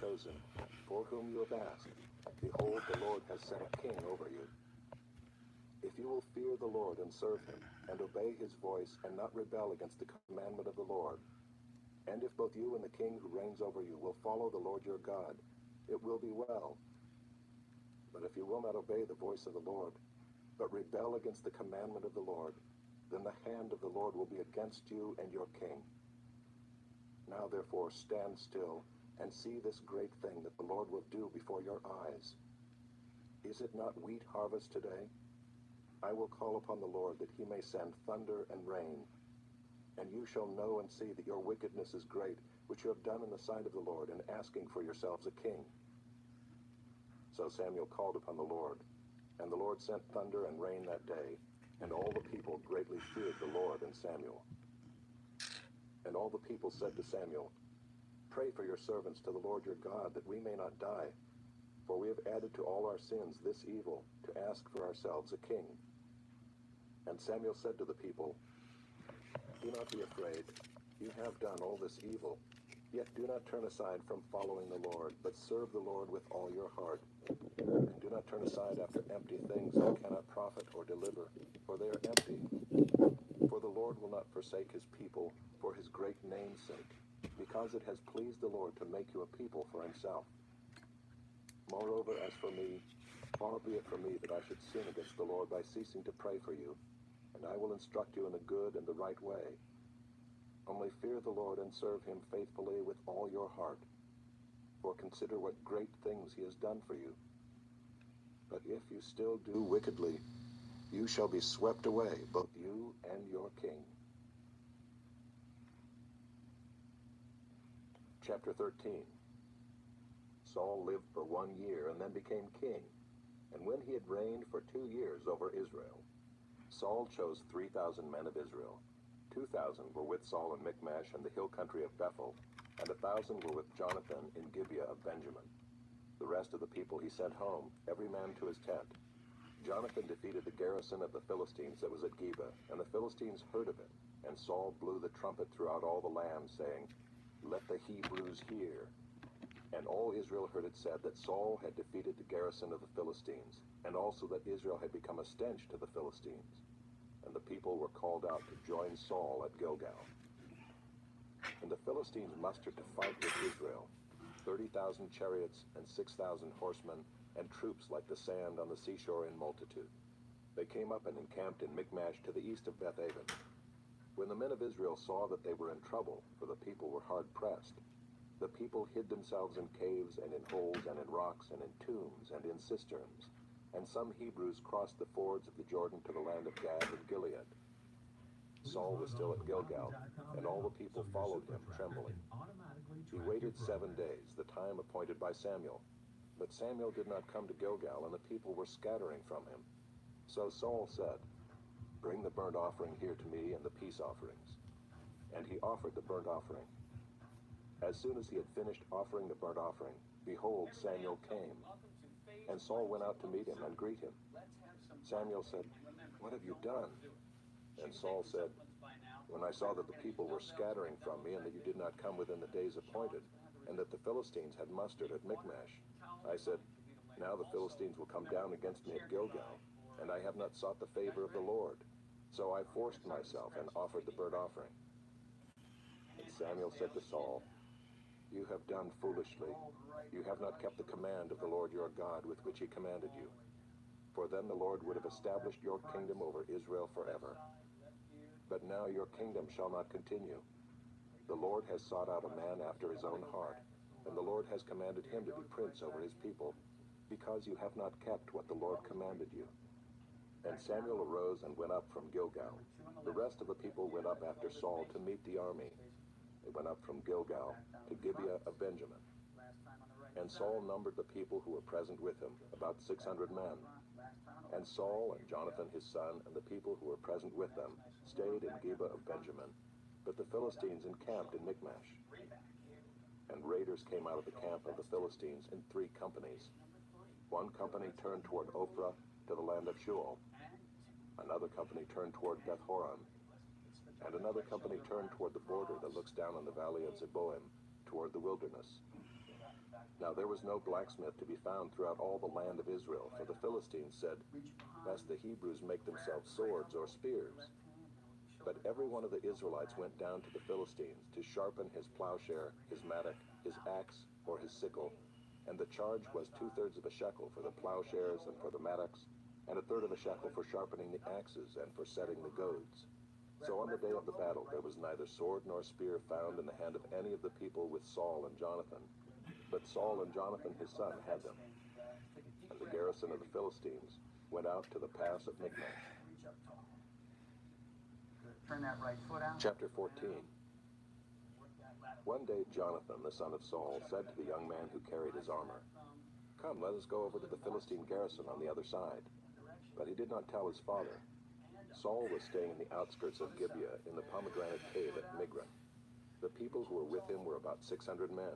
chosen, for whom you have asked. Behold, the Lord has set a king over you. If you will fear the Lord and serve him, and obey his voice, and not rebel against the commandment of the Lord, and if both you and the king who reigns over you will follow the Lord your God, it will be well. But if you will not obey the voice of the Lord, but rebel against the commandment of the Lord, then the hand of the Lord will be against you and your king. Now therefore stand still, and see this great thing that the Lord will do before your eyes. Is it not wheat harvest today? I will call upon the Lord that he may send thunder and rain. And you shall know and see that your wickedness is great, which you have done in the sight of the Lord, in asking for yourselves a king. So Samuel called upon the Lord, and the Lord sent thunder and rain that day, and all the people greatly feared the Lord and Samuel. And all the people said to Samuel, Pray for your servants to the Lord your God, that we may not die. For we have added to all our sins this evil, to ask for ourselves a king. And Samuel said to the people, Do not be afraid. You have done all this evil. Yet do not turn aside from following the Lord, but serve the Lord with all your heart. And do not turn aside after empty things that cannot profit or deliver, for they are empty. For the Lord will not forsake his people for his great name's sake, because it has pleased the Lord to make you a people for himself. Moreover, as for me, far be it from me that I should sin against the Lord by ceasing to pray for you, and I will instruct you in the good and the right way. Only fear the Lord and serve him faithfully with all your heart, for consider what great things he has done for you. But if you still do wickedly, you shall be swept away, both you and your king. Chapter 13. Saul lived for 1 year and then became king, and when he had reigned for 2 years over Israel, Saul chose 3,000 men of Israel. 2,000 were with Saul in Michmash and the hill country of Bethel, and 1,000 were with Jonathan in Gibeah of Benjamin. The rest of the people he sent home, every man to his tent. Jonathan defeated the garrison of the Philistines that was at Geba, and the Philistines heard of it. And Saul blew the trumpet throughout all the land, saying, Let the Hebrews hear. And all Israel heard it said that Saul had defeated the garrison of the Philistines, and also that Israel had become a stench to the Philistines. And the people were called out to join Saul at Gilgal. And the Philistines mustered to fight with Israel, 30,000 chariots and 6,000 horsemen, and troops like the sand on the seashore in multitude. They came up and encamped in Michmash to the east of Bethaven. When the men of Israel saw that they were in trouble, for the people were hard pressed, the people hid themselves in caves and in holes and in rocks and in tombs and in cisterns. And some Hebrews crossed the fords of the Jordan to the land of Gad and Gilead. Saul was still at Gilgal, and all the people followed him, trembling. He waited 7 days, the time appointed by Samuel. But Samuel did not come to Gilgal, and the people were scattering from him. So Saul said, Bring the burnt offering here to me and the peace offerings. And he offered the burnt offering. As soon as he had finished offering the burnt offering, behold, Samuel came. And Saul went out to meet him and greet him. Samuel said, What have you done? And Saul said, When I saw that the people were scattering from me, and that you did not come within the days appointed, and that the Philistines had mustered at Michmash, I said, Now the Philistines will come down against me at Gilgal, and I have not sought the favor of the Lord. So I forced myself and offered the burnt offering. And Samuel said to Saul, You have done foolishly. You have not kept the command of the Lord your God with which he commanded you. For then the Lord would have established your kingdom over Israel forever. But now your kingdom shall not continue. The Lord has sought out a man after his own heart, and the Lord has commanded him to be prince over his people, because you have not kept what the Lord commanded you. And Samuel arose and went up from Gilgal. The rest of the people went up after Saul to meet the army. They went up from Gilgal to Gibeah of Benjamin. And Saul numbered the people who were present with him, about 600 men. And Saul and Jonathan his son and the people who were present with them stayed in Gibeah of Benjamin, but the Philistines encamped in Michmash. And raiders came out of the camp of the Philistines in 3 companies. One company turned toward Ophrah to the land of Shual. Another company turned toward Beth-horon. And another company turned toward the border that looks down on the valley of Zeboim, toward the wilderness. Now there was no blacksmith to be found throughout all the land of Israel, for the Philistines said, "Lest the Hebrews make themselves swords or spears." But every one of the Israelites went down to the Philistines to sharpen his plowshare, his mattock, his axe, or his sickle, and the charge was 2/3 of a shekel for the plowshares and for the mattocks, and 1/3 of a shekel for sharpening the axes and for setting the goads. So on the day of the battle there was neither sword nor spear found in the hand of any of the people with Saul and Jonathan, but Saul and Jonathan his son had them. And the garrison of the Philistines went out to the pass of Michmash. Turn that right foot out. Chapter 14. One day Jonathan, the son of Saul, said to the young man who carried his armor, "Come, let us go over to the Philistine garrison on the other side." But he did not tell his father. Saul was staying in the outskirts of Gibeah in the pomegranate cave at Migron. The people who were with him were about 600 men,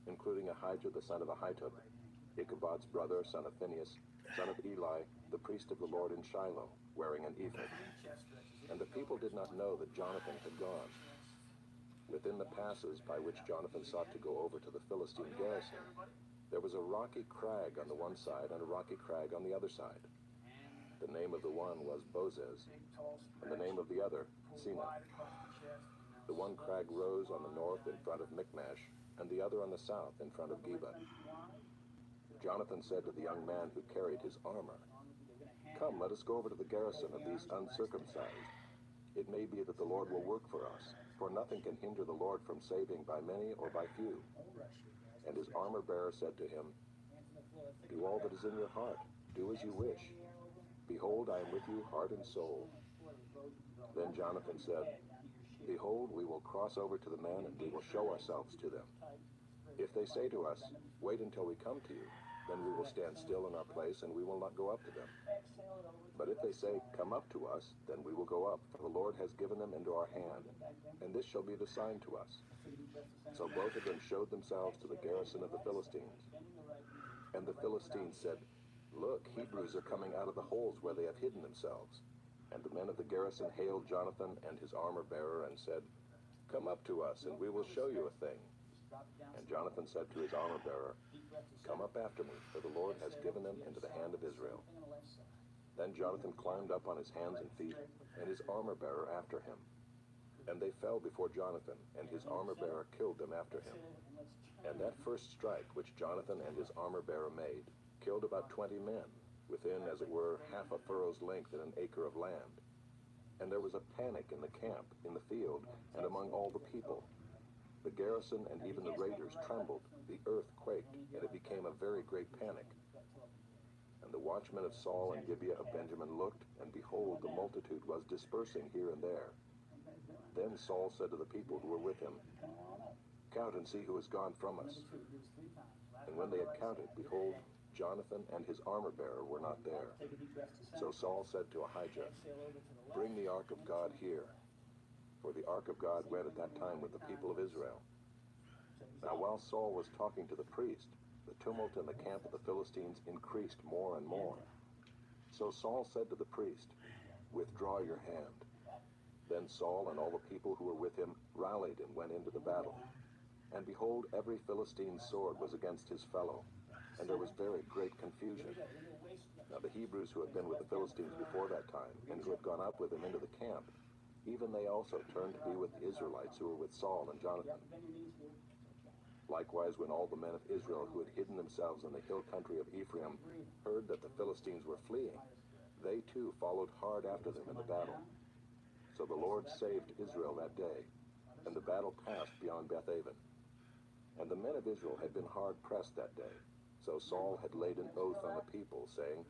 including Ahijah the son of Ahitub, Ichabod's brother, son of Phinehas, son of Eli, the priest of the Lord in Shiloh, wearing an ephod. And the people did not know that Jonathan had gone. Within the passes by which Jonathan sought to go over to the Philistine garrison, there was a rocky crag on the one side and a rocky crag on the other side. The name of the one was Bozez, and the name of the other, Seneh. The one crag rose on the north in front of Michmash, and the other on the south in front of Geba. Jonathan said to the young man who carried his armor, "Come, let us go over to the garrison of these uncircumcised. It may be that the Lord will work for us, for nothing can hinder the Lord from saving by many or by few." And his armor-bearer said to him, "Do all that is in your heart. Do as you wish. Behold, I am with you heart and soul." Then Jonathan said, "Behold, we will cross over to the men, and we will show ourselves to them. If they say to us, 'Wait until we come to you,' then we will stand still in our place, and we will not go up to them. But if they say, 'Come up to us,' then we will go up, for the Lord has given them into our hand, and this shall be the sign to us." So both of them showed themselves to the garrison of the Philistines. And the Philistines said, "Look, Hebrews are coming out of the holes where they have hidden themselves." And the men of the garrison hailed Jonathan and his armor-bearer and said, "Come up to us, and we will show you a thing." And Jonathan said to his armor-bearer, "Come up after me, for the Lord has given them into the hand of Israel." Then Jonathan climbed up on his hands and feet, and his armor-bearer after him. And they fell before Jonathan, and his armor-bearer killed them after him. And that first strike which Jonathan and his armor-bearer made killed about 20 men, within, as it were, half a furrow's length in an acre of land. And there was a panic in the camp, in the field, and among all the people. The garrison and even the raiders trembled, the earth quaked, and it became a very great panic. And the watchmen of Saul and Gibeah of Benjamin looked, and behold, the multitude was dispersing here and there. Then Saul said to the people who were with him, "Count and see who has gone from us." And when they had counted, behold, Jonathan and his armor-bearer were not there. So Saul said to Ahijah, "Bring the ark of God here." For the ark of God went at that time with the people of Israel. Now while Saul was talking to the priest, the tumult in the camp of the Philistines increased more and more. So Saul said to the priest, "Withdraw your hand." Then Saul and all the people who were with him rallied and went into the battle. And behold, every Philistine's sword was against his fellow, and there was very great confusion. Now the Hebrews who had been with the Philistines before that time, and who had gone up with them into the camp, even they also turned to be with the Israelites who were with Saul and Jonathan. Likewise, when all the men of Israel who had hidden themselves in the hill country of Ephraim heard that the Philistines were fleeing, they too followed hard after them in the battle. So the Lord saved Israel that day, and the battle passed beyond Bethaven. And the men of Israel had been hard pressed that day. So Saul had laid an oath on the people, saying,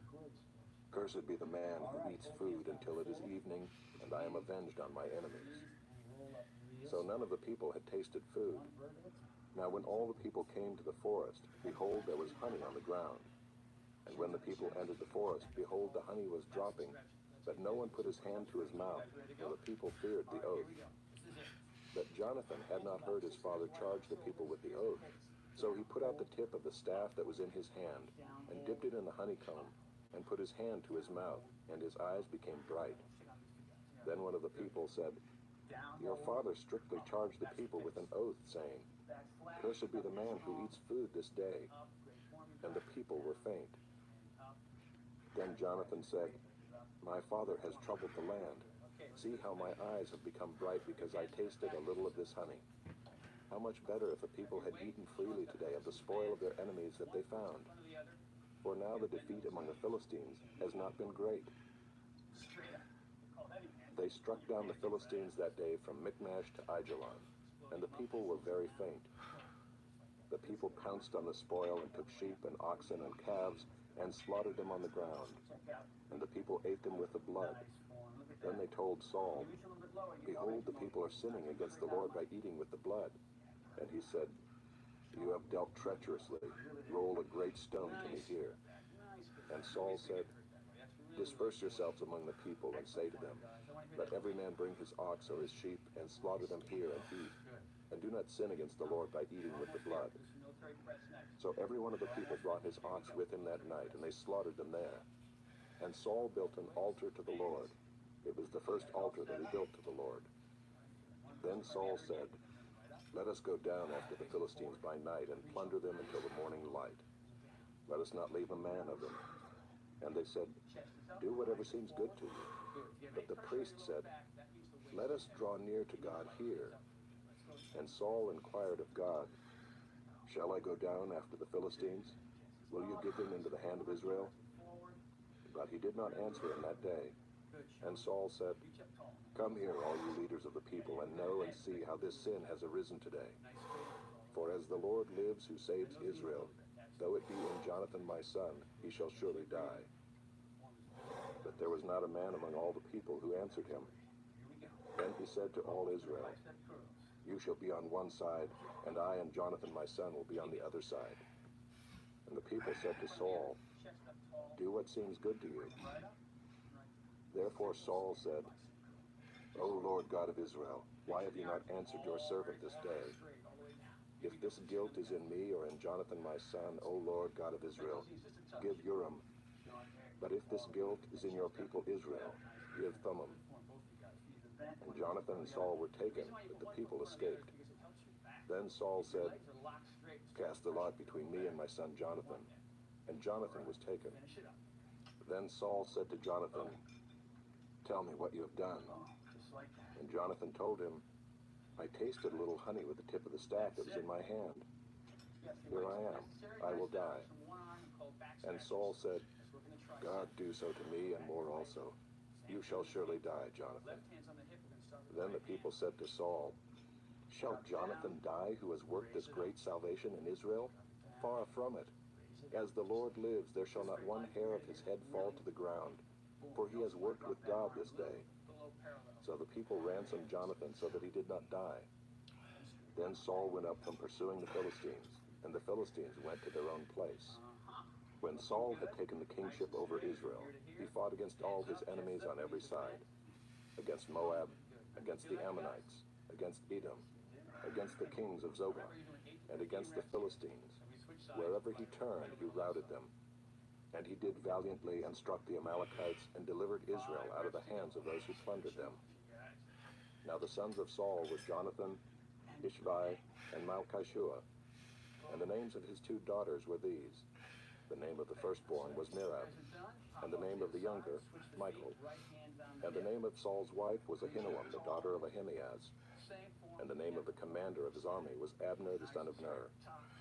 "Cursed be the man who eats food until it is evening, and I am avenged on my enemies." So none of the people had tasted food. Now when all the people came to the forest, behold, there was honey on the ground. And when the people entered the forest, behold, the honey was dropping, but no one put his hand to his mouth, for the people feared the oath. But Jonathan had not heard his father charge the people with the oath. So he put out the tip of the staff that was in his hand, and dipped it in the honeycomb, and put his hand to his mouth, and his eyes became bright. Then one of the people said, Your father strictly charged the people with an oath, saying, 'Cursed be the man who eats food this day.' And the people were faint. Then Jonathan said, 'My father has troubled the land. See how my eyes have become bright because I tasted a little of this honey. How much better if the people had eaten freely today of the spoil of their enemies that they found. For now the defeat among the Philistines has not been great.' They struck down the Philistines that day from Michmash to Aijalon, and the people were very faint. The people pounced on the spoil and took sheep and oxen and calves and slaughtered them on the ground, and the people ate them with the blood. Then they told Saul, 'Behold, the people are sinning against the Lord by eating with the blood.' And he said, 'You have dealt treacherously. Roll a great stone to me here.' And Saul said, 'Disperse yourselves among the people and say to them, Let every man bring his ox or his sheep and slaughter them here and eat. And do not sin against the Lord by eating with the blood.' So every one of the people brought his ox with him that night, and they slaughtered them there. And Saul built an altar to the Lord. It was the first altar that he built to the Lord. Then Saul said, 'Let us go down after the Philistines by night and plunder them until the morning light. Let us not leave a man of them.' And they said, 'Do whatever seems good to you.' But the priest said, 'Let us draw near to God here.' And Saul inquired of God, 'Shall I go down after the Philistines? Will you give them into the hand of Israel?' But he did not answer him that day. And Saul said, 'Come here, all you leaders of the people, and know and see how this sin has arisen today. For as the Lord lives who saves Israel, though it be in Jonathan my son, he shall surely die.' But there was not a man among all the people who answered him. Then he said to all Israel, 'You shall be on one side, and I and Jonathan my son will be on the other side.' And the people said to Saul, 'Do what seems good to you.' Therefore Saul said, 'O Lord God of Israel, why have you not answered your servant this day? If this guilt is in me or in Jonathan my son, O Lord God of Israel, give Urim. But if this guilt is in your people Israel, give Thummim.' And Jonathan and Saul were taken, but the people escaped. Then Saul said, 'Cast the lot between me and my son Jonathan.' And Jonathan was taken. Then Saul said to Jonathan, 'Tell me what you have done.' And Jonathan told him, 'I tasted a little honey with the tip of the staff that was in my hand. Here I am. I will die.' And Saul said, 'God do so to me and more also. You shall surely die, Jonathan.' Then the people said to Saul, 'Shall Jonathan die who has worked this great salvation in Israel? Far from it. As the Lord lives, there shall not one hair of his head fall to the ground, for he has worked with God this day.' So the people ransomed Jonathan so that he did not die. Then Saul went up from pursuing the Philistines, and the Philistines went to their own place. When Saul had taken the kingship over Israel, he fought against all his enemies on every side, against Moab, against the Ammonites, against Edom, against the kings of Zobah, and against the Philistines. Wherever he turned, he routed them. And he did valiantly and struck the Amalekites and delivered Israel out of the hands of those who plundered them. Now the sons of Saul were Jonathan, Ishvi, and Malchishua, and the names of his two daughters were these. The name of the firstborn was Merab, and the name of the younger, Michal. And the name of Saul's wife was Ahinoam, the daughter of Ahimaaz. And the name of the commander of his army was Abner, the son of Ner,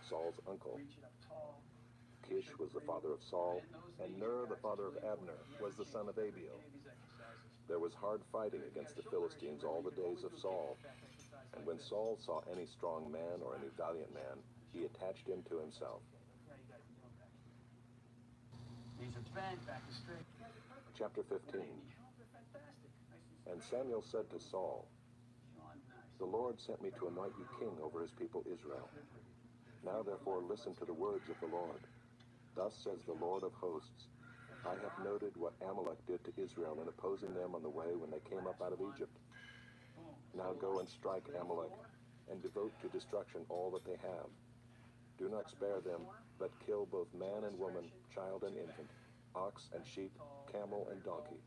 Saul's uncle. Kish was the father of Saul, and Ner, the father of Abner, was the son of Abiel. There was hard fighting against the Philistines all the days of Saul. And when Saul saw any strong man or any valiant man, he attached him to himself. Chapter 15. And Samuel said to Saul, 'The Lord sent me to anoint you king over his people Israel. Now therefore listen to the words of the Lord. Thus says the Lord of hosts, I have noted what Amalek did to Israel in opposing them on the way when they came up out of Egypt. Now go and strike Amalek, and devote to destruction all that they have. Do not spare them, but kill both man and woman, child and infant, ox and sheep, camel and donkey.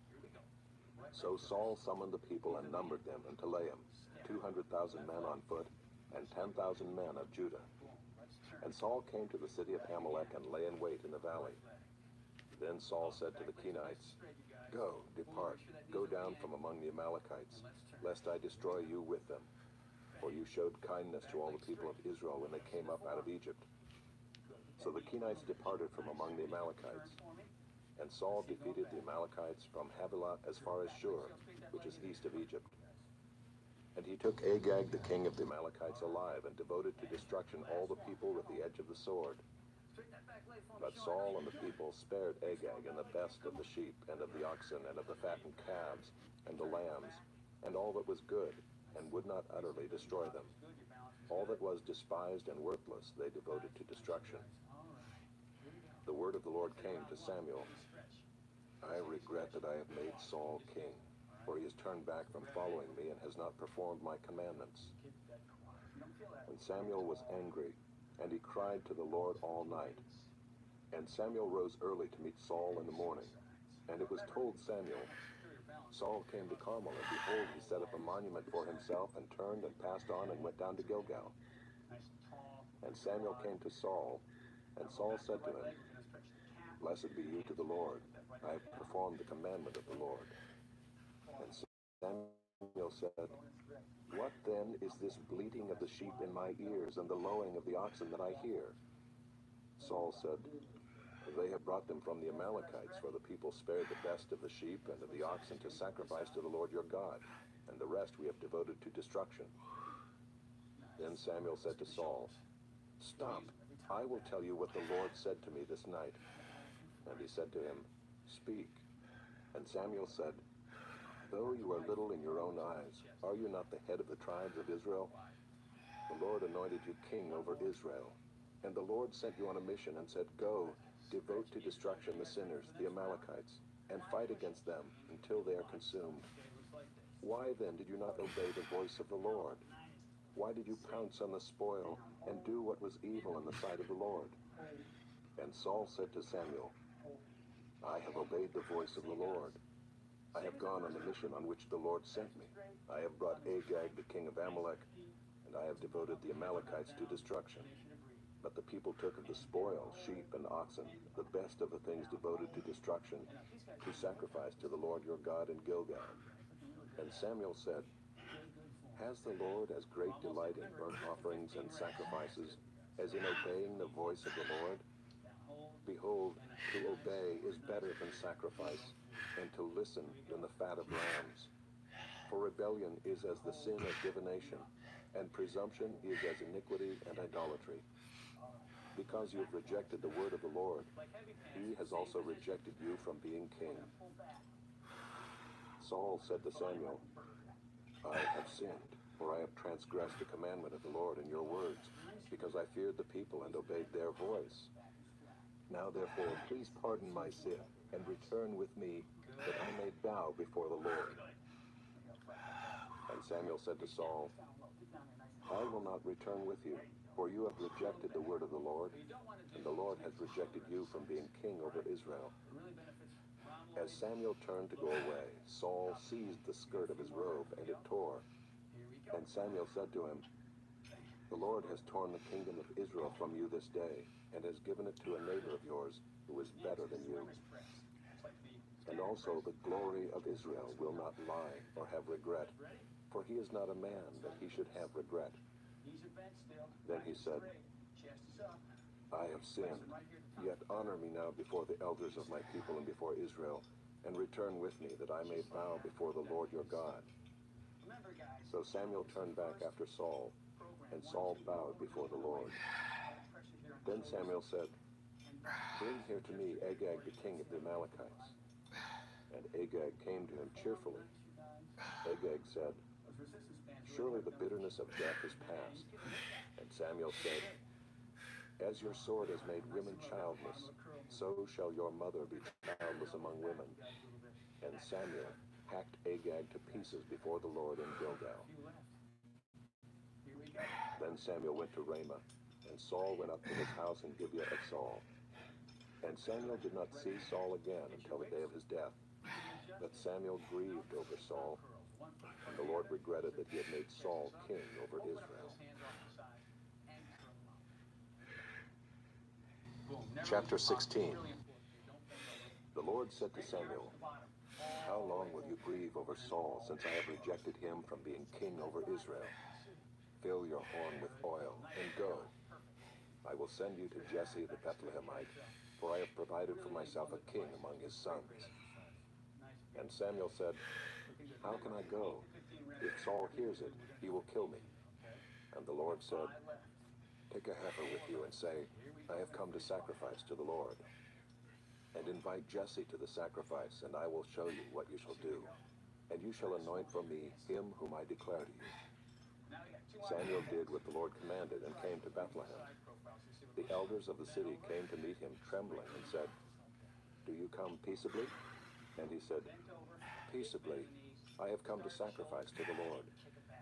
So Saul summoned the people and numbered them in Telaim, 200,000 men on foot, and 10,000 men of Judah. And Saul came to the city of Amalek and lay in wait in the valley. Then Saul said to the Kenites, "Go, depart, go down from among the Amalekites, lest I destroy you with them. For you showed kindness to all the people of Israel when they came up out of Egypt." So the Kenites departed from among the Amalekites. And Saul defeated the Amalekites from Havilah as far as Shur, which is east of Egypt. And he took Agag, the king of the Amalekites, alive, and devoted to destruction all the people with the edge of the sword. But Saul and the people spared Agag and the best of the sheep, and of the oxen, and of the fattened calves, and the lambs, and all that was good, and would not utterly destroy them. All that was despised and worthless they devoted to destruction. The word of the Lord came to Samuel, "I regret that I have made Saul king, for he has turned back from following me and has not performed my commandments." And Samuel was angry, and he cried to the Lord all night. And Samuel rose early to meet Saul in the morning. And it was told Samuel, Saul came to Carmel, and behold, he set up a monument for himself, and turned and passed on and went down to Gilgal. And Samuel came to Saul, and Saul said to him, "Blessed be you to the Lord. I have performed the commandment of the Lord." And Samuel said, "What then is this bleating of the sheep in my ears and the lowing of the oxen that I hear?" Saul said, "They have brought them from the Amalekites, for the people spared the best of the sheep and of the oxen to sacrifice to the Lord your God, and the rest we have devoted to destruction." Then Samuel said to Saul, "Stop, I will tell you what the Lord said to me this night." And he said to him, "Speak." And Samuel said, "Though you are little in your own eyes, are you not the head of the tribes of Israel? The Lord anointed you king over Israel. And the Lord sent you on a mission and said, 'Go, devote to destruction the sinners, the Amalekites, and fight against them until they are consumed.' Why then did you not obey the voice of the Lord? Why did you pounce on the spoil and do what was evil in the sight of the Lord?" And Saul said to Samuel, "I have obeyed the voice of the Lord. I have gone on the mission on which the Lord sent me. I have brought Agag, the king of Amalek, and I have devoted the Amalekites to destruction. But the people took of the spoil, sheep and oxen, the best of the things devoted to destruction, to sacrifice to the Lord your God in Gilgal." And Samuel said, "Has the Lord as great delight in burnt offerings and sacrifices as in obeying the voice of the Lord? Behold, to obey is better than sacrifice, and to listen than the fat of lambs. For rebellion is as the sin of divination, and presumption is as iniquity and idolatry. Because you have rejected the word of the Lord, he has also rejected you from being king." Saul said to Samuel, "I have sinned, for I have transgressed the commandment of the Lord in your words, because I feared the people and obeyed their voice. Now therefore, please pardon my sin, and return with me, that I may bow before the Lord." And Samuel said to Saul, "I will not return with you, for you have rejected the word of the Lord, and the Lord has rejected you from being king over Israel." As Samuel turned to go away, Saul seized the skirt of his robe, and it tore. And Samuel said to him, "The Lord has torn the kingdom of Israel from you this day, and has given it to a neighbor of yours who is better than you. And also the glory of Israel will not lie or have regret, for he is not a man that he should have regret." Then he said, "I have sinned, yet honor me now before the elders of my people and before Israel, and return with me, that I may bow before the Lord your God." So Samuel turned back after Saul, and Saul bowed before the Lord. Then Samuel said, "Bring here to me Agag, the king of the Amalekites." And Agag came to him cheerfully. Agag said, "Surely the bitterness of death is past." And Samuel said, "As your sword has made women childless, so shall your mother be childless among women." And Samuel hacked Agag to pieces before the Lord in Gilgal. Then Samuel went to Ramah, and Saul went up to his house in Gibeah of Saul. And Samuel did not see Saul again until the day of his death. But Samuel grieved over Saul, and the Lord regretted that he had made Saul king over Israel. Chapter 16. The Lord said to Samuel, "How long will you grieve over Saul, since I have rejected him from being king over Israel? Fill your horn with oil, and go. I will send you to Jesse the Bethlehemite, for I have provided for myself a king among his sons." And Samuel said, "How can I go? If Saul hears it, he will kill me." And the Lord said, "Take a heifer with you and say, 'I have come to sacrifice to the Lord.' And invite Jesse to the sacrifice, and I will show you what you shall do. And you shall anoint for me him whom I declare to you." Samuel did what the Lord commanded and came to Bethlehem. The elders of the city came to meet him trembling and said, "Do you come peaceably?" And he said, "Peaceably. I have come to sacrifice to the Lord.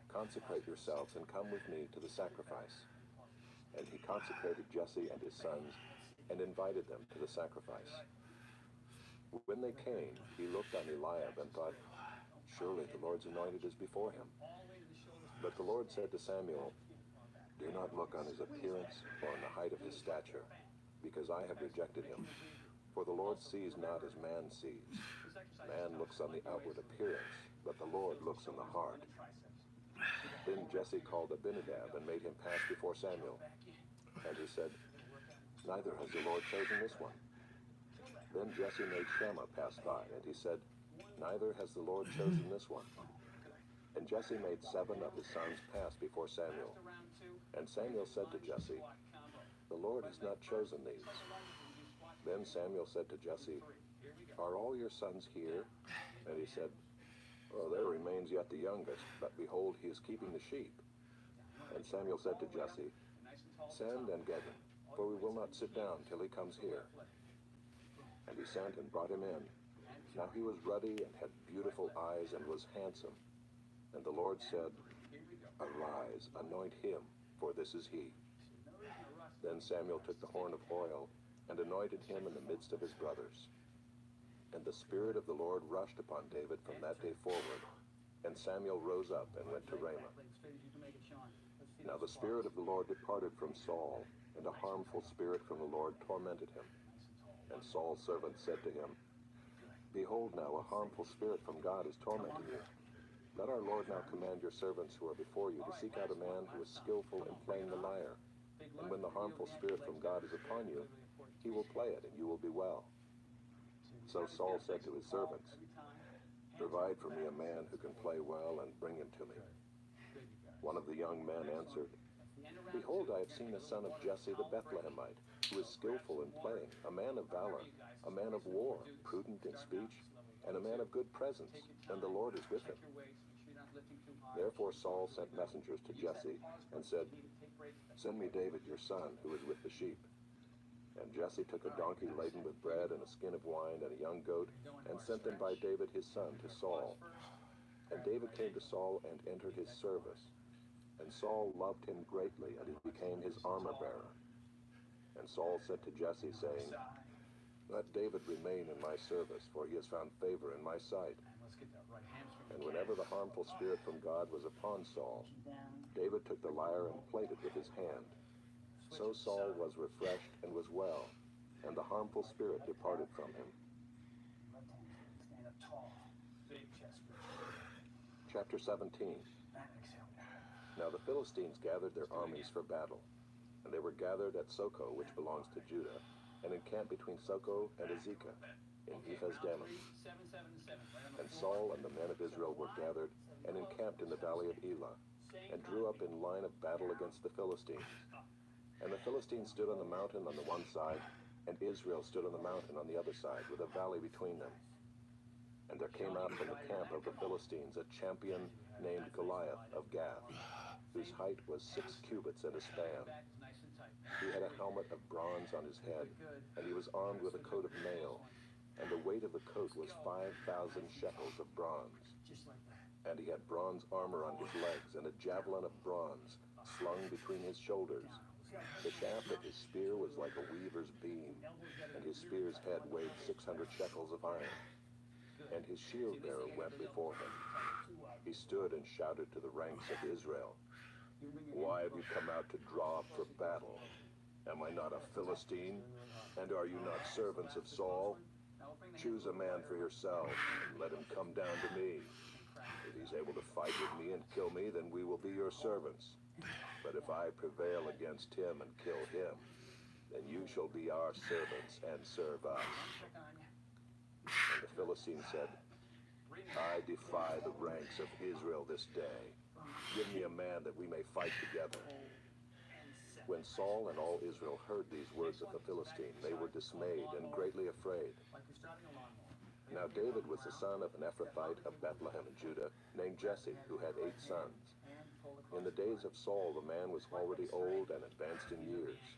Consecrate yourselves and come with me to the sacrifice." And he consecrated Jesse and his sons and invited them to the sacrifice. When they came, he looked on Eliab and thought, "Surely the Lord's anointed is before him." But the Lord said to Samuel, "Do not look on his appearance or on the height of his stature, because I have rejected him. For the Lord sees not as man sees. Man looks on the outward appearance, but the Lord looks on the heart." Then Jesse called Abinadab and made him pass before Samuel. And he said, "Neither has the Lord chosen this one." Then Jesse made Shammah pass by, and he said, "Neither has the Lord chosen this one." And Jesse made 7 of his sons pass before Samuel. And Samuel said to Jesse, "The Lord has not chosen these." Then Samuel said to Jesse, "Are all your sons here?" And he said, "Oh, there remains yet the youngest, but behold, he is keeping the sheep." And Samuel said to Jesse, "Send and get him, for we will not sit down till he comes here." And he sent and brought him in. Now he was ruddy and had beautiful eyes and was handsome. And the Lord said, "Arise, anoint him, for this is he." Then Samuel took the horn of oil and anointed him in the midst of his brothers. And the Spirit of the Lord rushed upon David from that day forward. And Samuel rose up and went to Ramah. Now the Spirit of the Lord departed from Saul, and a harmful spirit from the Lord tormented him. And Saul's servants said to him, "Behold now, a harmful spirit from God is tormenting you. Let our Lord now command your servants who are before you to seek out a man who is skillful in playing the lyre. And when the harmful spirit from God is upon you, he will play it, and you will be well." So Saul said to his servants, "Provide for me a man who can play well, and bring him to me." One of the young men answered, "Behold, I have seen a son of Jesse the Bethlehemite, who is skillful in playing, a man of valor, a man of war, prudent in speech, and a man of good presence, and the Lord is with him." Therefore Saul sent messengers to Jesse and said, "Send me David your son, who is with the sheep." And Jesse took a donkey laden with bread and a skin of wine and a young goat, and sent them by David his son to Saul. And David came to Saul and entered his service. And Saul loved him greatly, and he became his armor-bearer. And Saul said to Jesse, saying, "Let David remain in my service, for he has found favor in my sight." And whenever the harmful spirit from God was upon Saul, David took the lyre and played it with his hand. So Saul was refreshed and was well, and the harmful spirit departed from him. Chapter 17. Now the Philistines gathered their armies for battle, and they were gathered at Soko, which belongs to Judah, and encamped between Soko and Azekah, in Ephes-dammim. And Saul and the men of Israel were gathered, and encamped in the valley of Elah, and drew up in line of battle against the Philistines. And the Philistines stood on the mountain on the one side, and Israel stood on the mountain on the other side, with a valley between them. And there came out from the camp of the Philistines a champion named Goliath of Gath, whose height was 6 cubits and a span. He had a helmet of bronze on his head, and he was armed with a coat of mail, and the weight of the coat was 5,000 shekels of bronze. And he had bronze armor on his legs, and a javelin of bronze slung between his shoulders. The shaft of his spear was like a weaver's beam, and his spear's head weighed 600 shekels of iron. and his shield bearer went before him. He stood and shouted to the ranks of Israel, "Why have you come out to draw up for battle? Am I not a Philistine? And are you not servants of Saul? Choose a man for yourself and let him come down to me. If he's able to fight with me and kill me, then we will be your servants. But if I prevail against him and kill him, then you shall be our servants and serve us." And the Philistine said, "I defy the ranks of Israel this day. Give me a man that we may fight together." When Saul and all Israel heard these words of the Philistine, they were dismayed and greatly afraid. Now David was the son of an Ephrathite of Bethlehem in Judah, named Jesse, who had 8 sons. In the days of Saul, the man was already old and advanced in years.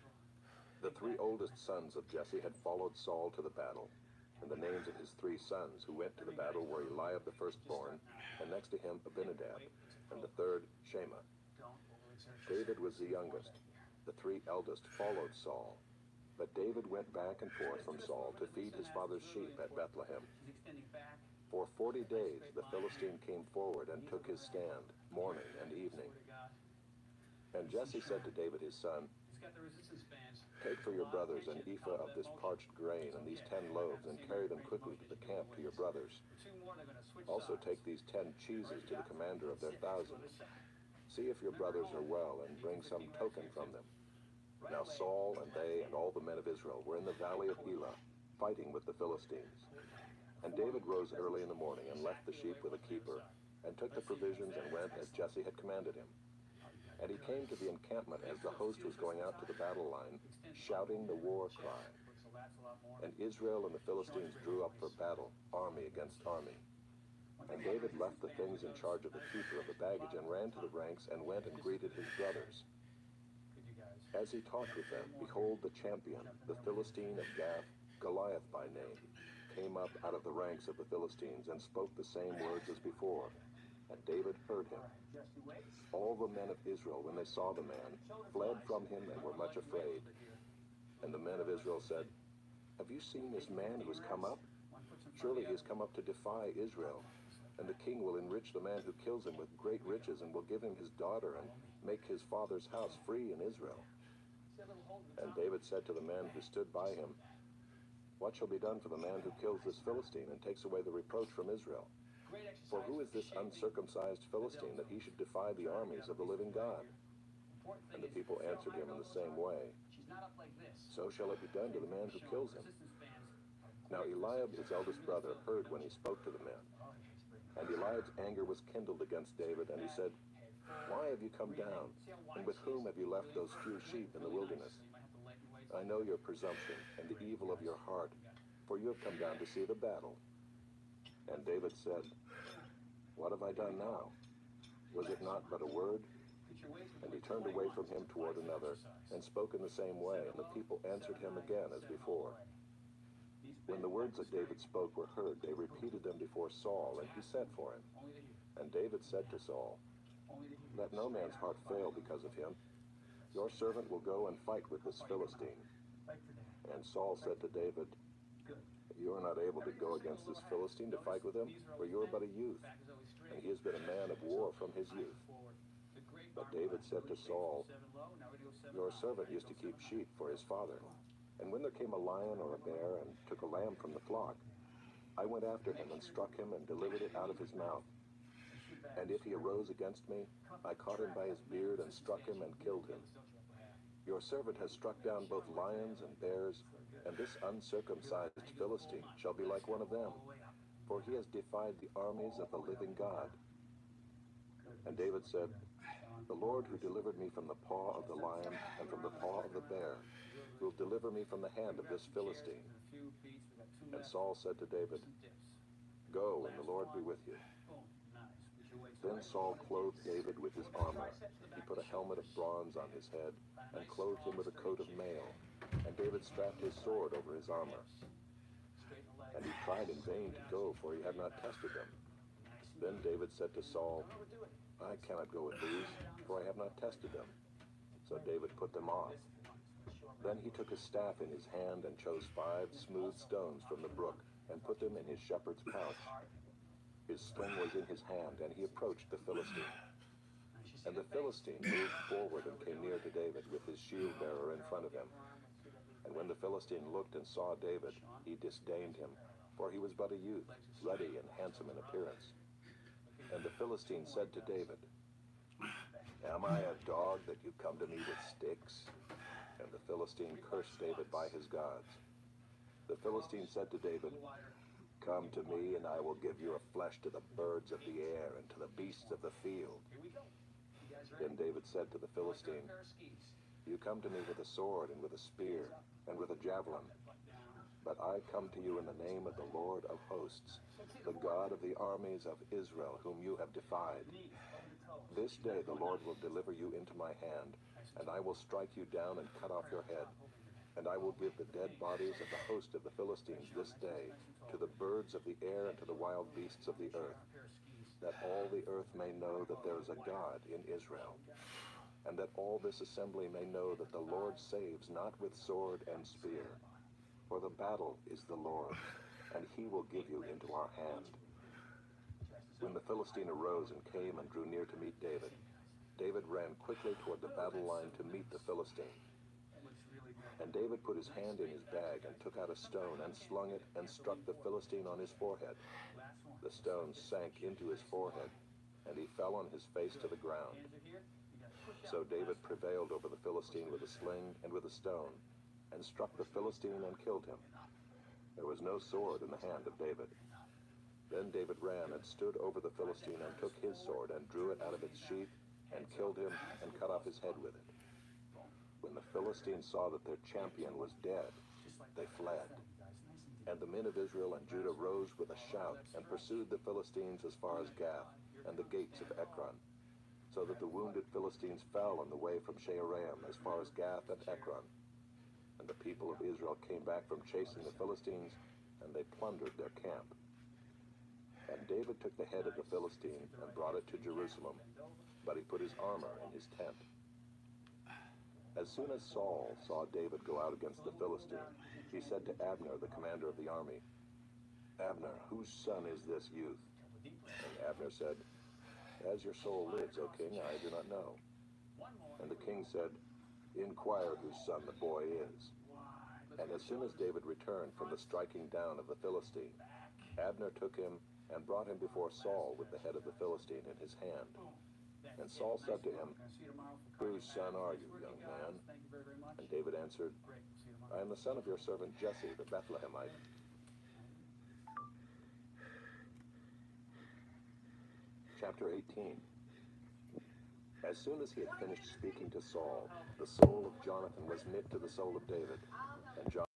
The 3 oldest sons of Jesse had followed Saul to the battle, and the names of his 3 sons who went to the battle were Eliab the firstborn, and next to him Abinadab, and the third Shammah. David was the youngest. The 3 eldest followed Saul, but David went back and forth from Saul to feed his father's sheep at Bethlehem. For 40 days the Philistine came forward and took his stand, morning and evening. And Jesse said to David his son, "Take for your brothers an ephah of this parched grain and these 10 loaves, and carry them quickly to the camp to your brothers. Also take these 10 cheeses to the commander of their thousands. See if your brothers are well, and bring some token from them." Now Saul and they and all the men of Israel were in the valley of Elah, fighting with the Philistines. And David rose early in the morning and left the sheep with a keeper, and took the provisions and went as Jesse had commanded him. And he came to the encampment as the host was going out to the battle line, shouting the war cry. And Israel and the Philistines drew up for battle, army against army. And David left the things in charge of the keeper of the baggage and ran to the ranks and went and greeted his brothers. As he talked with them, behold, the champion, the Philistine of Gath, Goliath by name, came up out of the ranks of the Philistines and spoke the same words as before. And David heard him. All the men of Israel, when they saw the man, fled from him and were much afraid. And the men of Israel said, "Have you seen this man who has come up? Surely he has come up to defy Israel. And the king will enrich the man who kills him with great riches, and will give him his daughter, and make his father's house free in Israel." And David said to the men who stood by him, "What shall be done for the man who kills this Philistine and takes away the reproach from Israel? For who is this uncircumcised Philistine that he should defy the armies of the living God?" And the people answered him in the same way, "So shall it be done to the man who kills him." Now Eliab, his eldest brother, heard when he spoke to the men. And Eliab's anger was kindled against David, and he said, "Why have you come down? And with whom have you left those few sheep in the wilderness? I know your presumption and the evil of your heart, for you have come down to see the battle." And David said, "What have I done now? Was it not but a word?" And he turned away from him toward another, and spoke in the same way, and the people answered him again as before. When the words that David spoke were heard, they repeated them before Saul, and he sent for him. And David said to Saul, "Let no man's heart fail because of him. Your servant will go and fight with this Philistine." And Saul said to David, "You are not able to go against this Philistine to fight with him, for you are but a youth, and he has been a man of war from his youth." But David said to Saul, "Your servant used to keep sheep for his father, and when there came a lion or a bear and took a lamb from the flock, I went after him and struck him and delivered it out of his mouth. And if he arose against me, I caught him by his beard and struck him and killed him. Your servant has struck down both lions and bears, and this uncircumcised Philistine shall be like one of them, for he has defied the armies of the living God." And David said, "The Lord who delivered me from the paw of the lion and from the paw of the bear will deliver me from the hand of this Philistine." And Saul said to David, "Go, and the Lord be with you." Then Saul clothed David with his armor. He put a helmet of bronze on his head, and clothed him with a coat of mail. And David strapped his sword over his armor. And he tried in vain to go, for he had not tested them. Then David said to Saul, "I cannot go with these, for I have not tested them." So David put them off. Then he took his staff in his hand and chose 5 smooth stones from the brook, and put them in his shepherd's pouch. His sling was in his hand, and he approached the Philistine. And the Philistine moved forward and came near to David with his shield-bearer in front of him. And when the Philistine looked and saw David, he disdained him, for he was but a youth, ruddy and handsome in appearance. And the Philistine said to David, "Am I a dog that you come to me with sticks?" And the Philistine cursed David by his gods. The Philistine said to David, "Come to me, and I will give your flesh to the birds of the air and to the beasts of the field." Then David said to the Philistine, "You come to me with a sword and with a spear and with a javelin, but I come to you in the name of the Lord of hosts, the God of the armies of Israel, whom you have defied. This day the Lord will deliver you into my hand, and I will strike you down and cut off your head. And I will give the dead bodies of the host of the Philistines this day to the birds of the air and to the wild beasts of the earth, that all the earth may know that there is a God in Israel, and that all this assembly may know that the Lord saves not with sword and spear, for the battle is the Lord's, and he will give you into our hand." When the Philistine arose and came and drew near to meet David, David ran quickly toward the battle line to meet the Philistine. And David put his hand in his bag and took out a stone and slung it and struck the Philistine on his forehead. The stone sank into his forehead, and he fell on his face to the ground. So David prevailed over the Philistine with a sling and with a stone, and struck the Philistine and killed him. There was no sword in the hand of David. Then David ran and stood over the Philistine and took his sword and drew it out of its sheath and killed him and cut off his head with it. When the Philistines saw that their champion was dead, they fled. And the men of Israel and Judah rose with a shout and pursued the Philistines as far as Gath and the gates of Ekron, so that the wounded Philistines fell on the way from Shaaraim as far as Gath and Ekron. And the people of Israel came back from chasing the Philistines, and they plundered their camp. And David took the head of the Philistine and brought it to Jerusalem, but he put his armor in his tent. As soon as Saul saw David go out against the Philistine, he said to Abner, the commander of the army, "Abner, whose son is this youth?" And Abner said, "As your soul lives, O king, I do not know." And the king said, "Inquire whose son the boy is." And as soon as David returned from the striking down of the Philistine, Abner took him and brought him before Saul with the head of the Philistine in his hand. And Saul said to him, "Whose son are you, young man?" And David answered, "I am the son of your servant Jesse, the Bethlehemite." Chapter 18. As soon as he had finished speaking to Saul, the soul of Jonathan was knit to the soul of David, and Jonathan